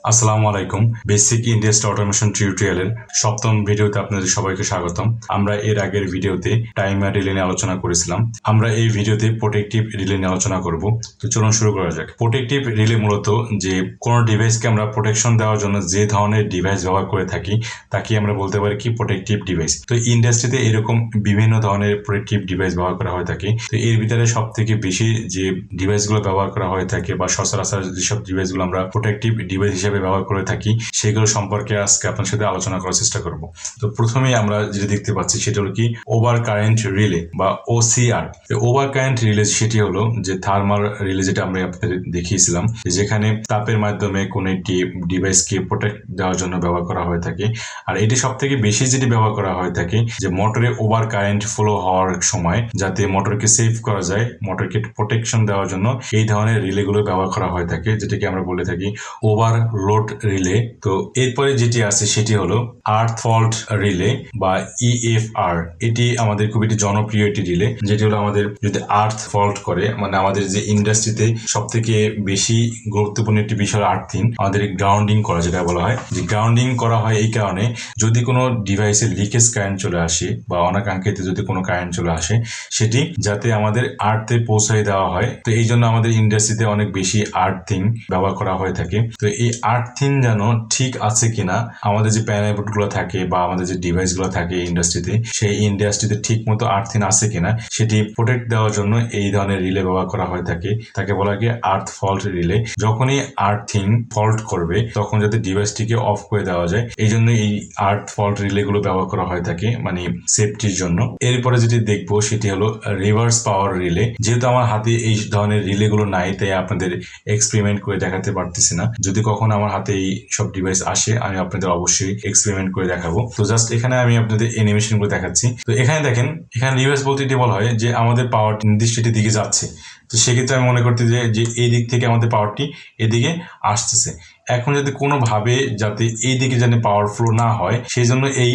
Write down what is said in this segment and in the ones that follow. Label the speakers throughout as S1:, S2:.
S1: আসসালামু আলাইকুম। Basic industry automation টিউটোরিয়ালের সপ্তম ভিডিওতে আপনাদের সবাইকে স্বাগতম। আমরা এর আগের ভিডিওতে টাইমার রিলে নিয়ে আলোচনা করেছিলাম। আমরা এই ভিডিওতে প্রোটেক্টিভ রিলে নিয়ে আলোচনা করব। তো চলুন শুরু করা যাক। প্রোটেক্টিভ রিলে মূলত যে কোনো ডিভাইসকে আমরা প্রোটেকশন দেওয়ার জন্য যে ধরনের ডিভাইস ব্যবহার করে থাকি তাকে আমরা বলতে পারি কি প্রোটেক্টিভ ডিভাইস। তো ইন্ডাস্ট্রিতে এরকম বিভিন্ন ধরনের প্রোটেক্টিভ ডিভাইস ব্যবহার করা হয়ে থাকে। তো এর ভিতরে সব থেকে বেশি যে ডিভাইসগুলো ব্যবহার করা হয়ে থাকে বা সচরাচর যেসব ডিভাইসগুলো আমরা প্রোটেক্টিভ ডিভাইস হিসেবে ব্যবহার করে থাকি সেগুলো সম্পর্কে আজকে আপনার সাথে আলোচনা করার চেষ্টা করব। তো প্রথমেই আমরা যেটা দেখতে পাচ্ছি সেটা হলো কি ওভার কারেন্ট রিলে বা ওসিআর। ওভার কারেন্ট রিলে সেটি হলো যে থার্মাল রিলে, যেটা আমরা আপনাদের দেখিয়েছিলাম, যেখানে তাপের মাধ্যমে কোনো একটি ডিভাইসকে প্রোটেক্ট দেওয়ার জন্য ব্যবহার করা হয়ে থাকে। আর এটি সব থেকে বেশি যেটি ব্যবহার করা হয়ে থাকে যে মোটরে ওভার কারেন্ট ফ্লো হওয়ার সময় যাতে মোটরকে সেভ করা যায়, মোটরকে প্রোটেকশন দেওয়ার জন্য এই ধরনের রিলেগুলো ব্যবহার করা হয়ে থাকে, যেটাকে আমরা বলে থাকি ওভার লোড রিলে। তো এরপরে যেটি আছে সেটি হলো আর্থ ফল্ট রিলে বা ইএফআর। এটি আমাদের খুব একটি জনপ্রিয় একটি রিলে, যেটি হলো আমাদের যদি আর্থ ফল্ট করে, মানে আমাদের যে ইন্ডাস্ট্রিতে সব থেকে বেশি গুরুত্বপূর্ণ একটি বিষয় আর্থিং, আমাদের গ্রাউন্ডিং করা যেটা বলা হয়, যে গ্রাউন্ডিং করা হয় এই কারণে যদি কোনো ডিভাইসে লিকেজ কারেন্ট চলে আসে বা অনাকাঙ্ক্ষিত যদি কোনো কারেন্ট চলে আসে সেটি যাতে আমাদের আর্থে পৌঁছায় দেওয়া হয়। তো এই জন্য আমাদের ইন্ডাস্ট্রিতে অনেক বেশি আর্থিং ব্যবহার করা হয়ে থাকে। তো এই আর্থিং যেন ঠিক আছে কিনা, আমাদের যে প্যানেল বোর্ডগুলো থাকে বা আমাদের যে ডিভাইসগুলো থাকে ইন্ডাস্ট্রিতে, সেই ইন্ডাস্ট্রিতে ঠিক মতো আর্থিং আছে কিনা সেটি প্রোটেক্ট দেওয়ার জন্য এই ধরনের রিলে ব্যবহার করা হয়ে থাকে। তাকে বলা হয় আর্থ ফল্ট রিলে। যখনই আর্থিং ফল্ট করবে তখন যাতে ডিভাইসটিকে অফ করে দেওয়া যায়, এই জন্য এই আর্থ ফল্ট রিলে গুলো ব্যবহার করা হয়ে থাকে, মানে সেফটির জন্য। এরপরে যেটি দেখবো সেটি হলো রিভার্স পাওয়ার রিলে। যেহেতু আমার হাতে এই ধরনের রিলে গুলো নাই, তাই আপনাদের এক্সপেরিমেন্ট করে দেখাতে পারতেছি না। যদি কখনো আমার হাতে এই সব ডিভাইস আসে আমি আপনাদের অবশ্যই এক্সপেরিমেন্ট করে দেখাবো। তো জাস্ট এখানে আমি আপনাদের অ্যানিমেশন করে দেখাচ্ছি। তো এখানে দেখেন, এখানে রিভার্স বলতে এটি বলা হয় যে আমাদের পাওয়ার নির্দিষ্ট দিকে যাচ্ছে। তো সেক্ষেত্রে আমি মনে করতে যে এই দিক থেকে আমাদের পাওয়ারটি এদিকে আসতেছে। এখন যদি কোনোভাবে যাতে এই দিকে যেন পাওয়ার ফ্লো না হয় সেই জন্য এই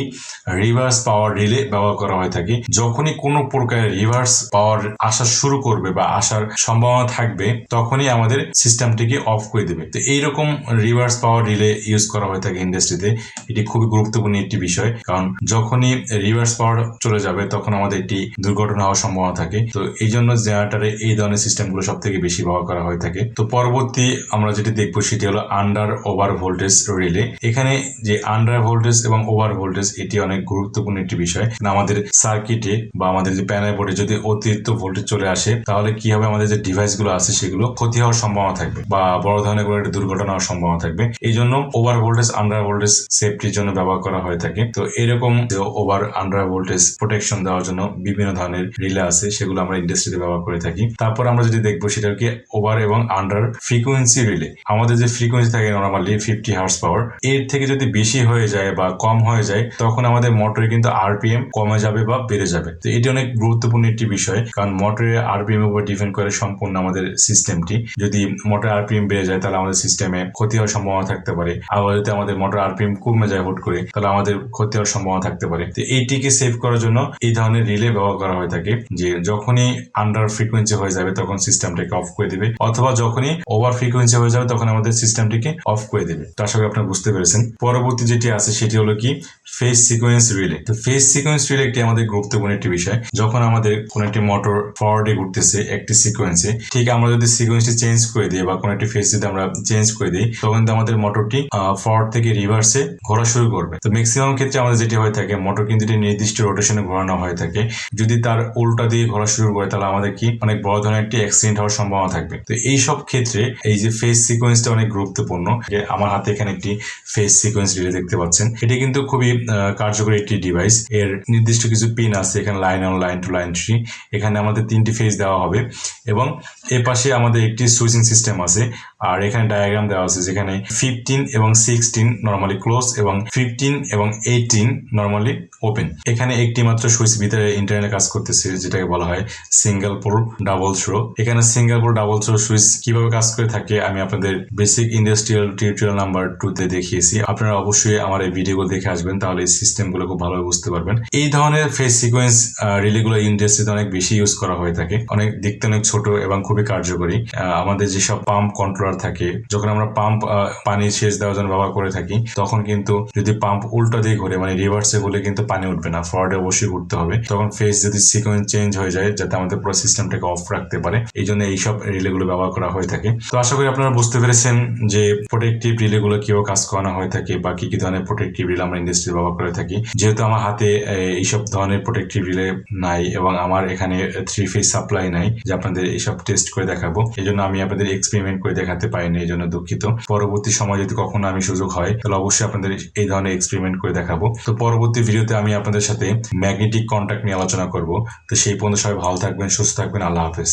S1: রিভার্স পাওয়ার রিলে ব্যবহার করা হয়ে থাকে। যখনই কোনো প্রকারের রিভার্স পাওয়ার আসা শুরু করবে বা আসার সম্ভাবনা থাকবে তখনই আমাদের সিস্টেমটিকে অফ করে দেবে। তো এইরকম রিভার্স পাওয়ার রিলে ইউজ করা হয়ে থাকে ইন্ডাস্ট্রিতে। এটি খুবই গুরুত্বপূর্ণ একটি বিষয়, কারণ যখনই রিভার্স পাওয়ার চলে যাবে তখন আমাদের একটি দুর্ঘটনা হওয়ার সম্ভাবনা থাকে। তো এই জন্য জেনারেটরে এই ধরনের সিস্টেমগুলো সব থেকে বেশি ব্যবহার করা হয়ে থাকে। তো পরবর্তী আমরা যেটি দেখবো সেটি হলো আন্ডার ওভার ভোল্টেজ রিলে। এখানে যে আন্ডার ভোল্টেজ এবং ওভার ভোল্টেজ এটি অনেক গুরুত্বপূর্ণ একটি বিষয়। আমাদের সার্কিটে বা আমাদের যে প্যানেল বোর্ডে যদি অতিরিক্ত ভোল্টেজ চলে আসে তাহলে কি হবে, আমাদের যে ডিভাইসগুলো আছে সেগুলো ক্ষতি হওয়ার সম্ভাবনা থাকবে বা বড় ধরনের কোনো একটা দুর্ঘটনা হওয়ার সম্ভাবনা থাকবে। এই জন্য ওভার ভোল্টেজ আন্ডার ভোল্টেজ সেফটির জন্য ব্যবহার করা হয়ে থাকে। তো এরকম ওভার আন্ডার ভোল্টেজ প্রোটেকশন দেওয়ার জন্য বিভিন্ন ধরনের রিলে আছে, সেগুলো আমরা ইন্ডাস্ট্রিতে ব্যবহার করে থাকি। তারপর আমরা যদি দেখবো সেটা কি ওভার এবং আন্ডার ফ্রিকোয়েন্সি রিলে। আমাদের যে ফ্রিকোয়েন্সি থাকে নর্মালি 50 হার্স পাওয়ার, এর থেকে যদি বেশি হয়ে যায় বা কম হয়ে যায় তখন আমাদের মোটরে কিন্তু আরপিএম কমে যাবে বা বেড়ে যাবে। তো এটি অনেক গুরুত্বপূর্ণ একটি বিষয়, কারণ মোটরের আরপিএম এর উপর ডিপেন্ড করে সম্পূর্ণ আমাদের সিস্টেমটি। যদি মোটর আরপিএম বেড়ে যায় তাহলে আমাদের সিস্টেমে ক্ষতি হওয়ার সম্ভাবনা থাকতে পারে। আবার যদি আমাদের মোটর আরপিএম কমে যায় হুট করে তাহলে আমাদের ক্ষতি হওয়ার সম্ভাবনা থাকতে পারে। তো এইটিকে সেভ করার জন্য এই ধরনের রিলে ব্যবহার করা হয়ে থাকে, যে যখনই আন্ডার ফ্রিকোয়েন্সি হয়ে যাবে তখন সিস্টেমটাকে অফ করে দিবে, অথবা যখনই ওভার ফ্রিকোয়েন্সি হয়ে যাবে তখন আমাদের সিস্টেমটিকে অফ করে দেবে। তো আশা করি আপনারা বুঝতে পেরেছেন। পরবর্তী যেটি আছে সেটি হলো কি ফেজ সিকোয়েন্স রিলে। তো ফেজ সিকোয়েন্স রিলে একটি আমাদের গুরুত্বপূর্ণ একটি বিষয়। যখন আমাদের কোনো একটি মোটর ফরওয়ার্ডে ঘুরতেছে একটি সিকোয়েন্সে, ঠিক আমরা যদি সিকোয়েন্সটি চেঞ্জ করে দিই বা কোনো একটি ফেজ যদি আমরা চেঞ্জ করে দিই তখন আমাদের মোটরটি ফরওয়ার্ড থেকে রিভার্সে ঘোরা শুরু করবে। তো ম্যাক্সিমাম ক্ষেত্রে আমাদের যেটি হয়ে থাকে, মোটর কিন্তু একটি নির্দিষ্ট রোটেশনে ঘোরানো হয়ে থাকে। যদি তার উল্টা দিয়ে ঘোরা শুরু করে তাহলে আমাদের কি অনেক বড় ধরনের একটি অ্যাক্সিডেন্ট হওয়ার সম্ভাবনা থাকবে। তো এই সব ক্ষেত্রে এই যে ফেজ সিকোয়েন্সটা অনেক গুরুত্বপূর্ণ। আমার হাতে এখানে একটি ফেজ সিকোয়েন্স রিলে দেখতে পাচ্ছেন। এটি কিন্তু খুবই কার্যকরী একটি ডিভাইস। এর নির্দিষ্ট কিছু পিন আছে, এখানে লাইন 1, লাইন 2, লাইন 3। এখানে আমাদের 3টি ফেজ দেওয়া হবে এবং এর পাশে আমাদের একটি সুইচিং সিস্টেম আছে। আর এখানে ডায়াগ্রাম দেওয়া আছে যেখানে 15 এবং 16 নর্মালি ক্লোজ এবং 15 এবং 18 নর্মালি ওপেন। এখানে একটি মাত্র সুইচ ভিতরে ইন্টারনাল কাজ করতেছে, যেটাকে বলা হয় সিঙ্গেল পোল ডাবল থ্রো। এখানে single pole double throw switch কিভাবে কাজ করে থাকে আমি আপনাদের বেসিক ইন্ডাস্ট্রিয়াল টিউটোরিয়াল নাম্বার 2 দেখিয়েছি। আপনারা অবশ্যই আমার এই ভিডিওগুলো দেখে আসবেন, তাহলে এই সিস্টেমগুলো খুব ভালোভাবে বুঝতে পারবেন। এই ধরনের ফেজ সিকোয়েন্স রিলেগুলো ইন্ডাস্ট্রিতে অনেক বেশি ইউজ করা হয়ে থাকে। অনেক দেখতে অনেক ছোট এবং খুবই কার্যকরী। আমাদের যেসব পাম্প কন্ট্রোলার করার থাকে, যখন আমরা পাম্প পানি সেচ দেওয়ার জন্য ব্যবহার করে থাকি, তখন কিন্তু যদি পাম্প উল্টো দিয়ে ঘুরে মানে রিভার্সে ঘুরে কিন্তু পানি উঠবে না, ফরওয়ার্ডে অবশ্যই ঘুরতে হবে। তখন ফেজ যদি সিকোয়েন্স চেঞ্জ হয়ে যায় যাতে আমাদের পুরো সিস্টেমটাকে অফ রাখতে পারে, এই জন্য এইসব রিলেগুলো ব্যবহার করা হয়ে থাকে। তো আশা করি আপনারা বুঝতে পেরেছেন যে প্রোটেক্টিভ রিলেগুলো কিভাবে কাজ করানো হয়ে থাকে বা কি কি ধরনের প্রোটেক্টিভ রিলে আমরা ইন্ডাস্ট্রি ব্যবহার করে থাকি। যেহেতু আমার হাতে এইসব ধরনের প্রোটেক্টিভ রিলে নাই এবং আমার এখানে 3 ফেজ সাপ্লাই নাই যে আপনাদের এইসব টেস্ট করে দেখাবো, এই জন্য আমি আপনাদের এক্সপেরিমেন্ট করে দেখাতে পারিনি, এই জন্য দুঃখিত। পরবর্তী সময় যদি কখনো আমি সুযোগ হয় তাহলে অবশ্যই আপনাদের এই ধরনের এক্সপেরিমেন্ট করে দেখাবো। তো পরবর্তী ভিডিওতে আমি আপনাদের সাথে ম্যাগনেটিক কন্ট্যাক্ট নিয়ে আলোচনা করব। তো সেই পর্যন্ত সবাই ভালো থাকবেন, সুস্থ থাকবেন, আল্লাহ হাফেজ।